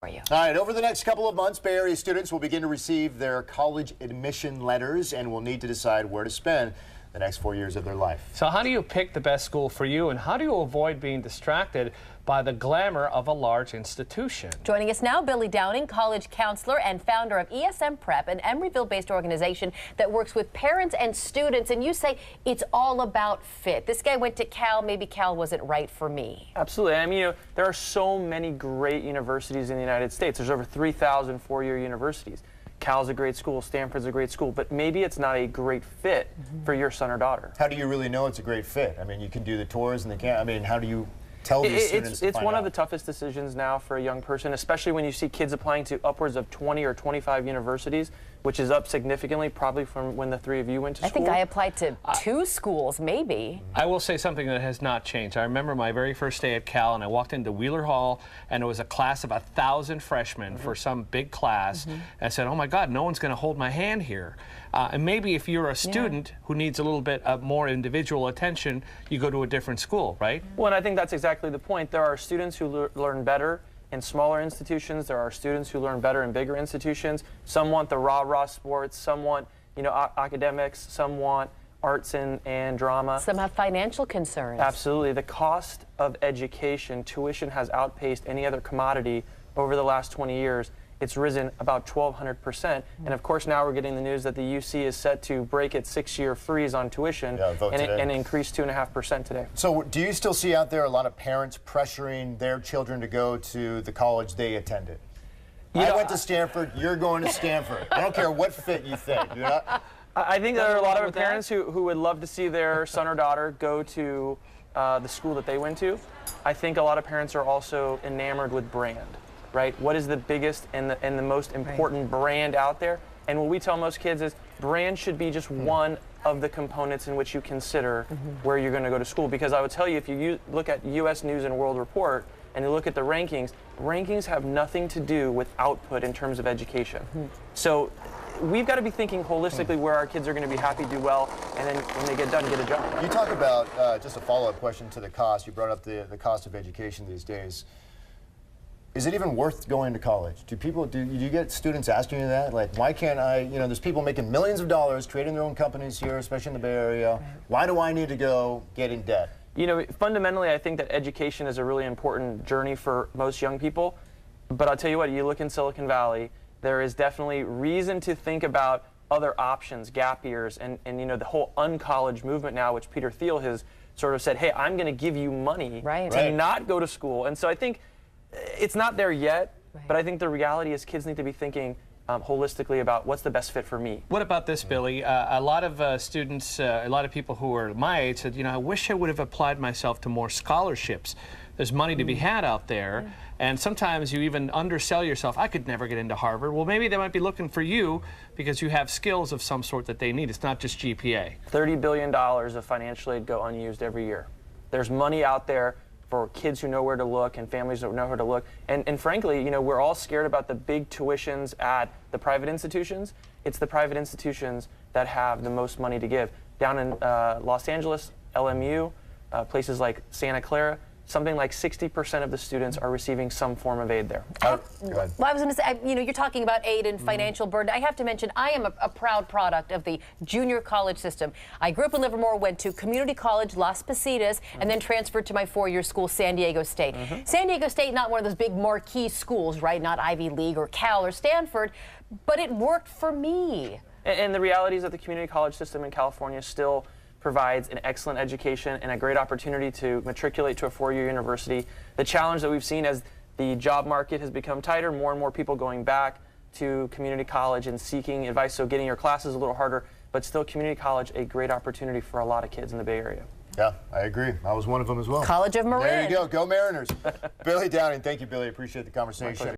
You. All right, over the next couple of months, Bay Area students will begin to receive their college admission letters and will need to decide where to spend the next 4 years of their life. So how do you pick the best school for you, and how do you avoid being distracted by the glamour of a large institution? Joining us now, Billy Downing, college counselor and founder of ESM Prep, an Emeryville-based organization that works with parents and students. And you say it's all about fit. This guy went to Cal, maybe Cal wasn't right for me. Absolutely. I mean, there are so many great universities in the United States. There's over 3,000 four-year universities. Cal's a great school, Stanford's a great school, but maybe it's not a great fit for your son or daughter. How do you really know it's a great fit? I mean, you can do the tours and the camp. I mean, how do you tell these students to It's find one out? of the toughest decisions now for a young person, especially when you see kids applying to upwards of 20 or 25 universities, which is up significantly probably from when the three of you went to I school. think I applied to 2 schools, maybe. I will say something that has not changed. I remember my very first day at Cal, and I walked into Wheeler Hall, and it was a class of 1,000 freshmen for some big class. And I said, oh my God, no one's going to hold my hand here. And maybe if you're a student who needs a little bit of more individual attention, you go to a different school, right? Well, and I think that's exactly the point. There are students who learn better in smaller institutions. There are students who learn better in bigger institutions. Some want the rah-rah sports. Some want, academics. Some want arts and drama. Some have financial concerns. Absolutely. The cost of education, tuition has outpaced any other commodity over the last 20 years. It's risen about 1,200%. And of course, now we're getting the news that the UC is set to break its 6-year freeze on tuition and increase 2.5% today. So do you still see out there a lot of parents pressuring their children to go to the college they attended? I went to Stanford, you're going to Stanford. I don't care what fit you think. I think there are a lot of parents who would love to see their son or daughter go to the school that they went to. I think a lot of parents are also enamored with brand. Right? What is the biggest and the most important brand out there? And what we tell most kids is brand should be just one of the components in which you consider where you're going to go to school. Because I would tell you, if you look at U.S. News and World Report and you look at the rankings have nothing to do with output in terms of education. So we've got to be thinking holistically where our kids are going to be happy, do well, and then when they get done, get a job. You talk about, just a follow-up question to the cost. You brought up the cost of education these days. Is it even worth going to college? Do you get students asking you that? Like, why can't I, there's people making millions of dollars creating their own companies here, especially in the Bay Area. Why do I need to go get in debt? Fundamentally, I think that education is a really important journey for most young people. But I'll tell you what, you look in Silicon Valley, there is definitely reason to think about other options, gap years, and the whole uncollege movement now, which Peter Thiel has sort of said, hey, I'm going to give you money to not go to school. And so I think it's not there yet, but I think the reality is kids need to be thinking holistically about what's the best fit for me. What about this, Billy? A lot of students, a lot of people who are my age said, I wish I would have applied myself to more scholarships. There's money to be had out there, and sometimes you even undersell yourself. I could never get into Harvard. Well, maybe they might be looking for you because you have skills of some sort that they need. It's not just GPA. $30 billion of financial aid go unused every year. There's money out there for kids who know where to look and families who know where to look. And frankly, we're all scared about the big tuitions at the private institutions. It's the private institutions that have the most money to give. Down in Los Angeles, LMU, places like Santa Clara, something like 60% of the students are receiving some form of aid there. Well, I was going to say, you're talking about aid and financial burden. I have to mention, I am a proud product of the junior college system. I grew up in Livermore, went to community college, Las Positas, and then transferred to my 4-year school, San Diego State. San Diego State, not one of those big marquee schools, right? Not Ivy League or Cal or Stanford, but it worked for me. And the reality is that the community college system in California still provides an excellent education and a great opportunity to matriculate to a 4-year university. The challenge that we've seen as the job market has become tighter, more and more people going back to community college and seeking advice, so getting your classes a little harder, but still community college, a great opportunity for a lot of kids in the Bay Area. Yeah, I agree. I was one of them as well. College of Marin. There you go. Go Mariners. Billy Downing. Thank you, Billy. Appreciate the conversation.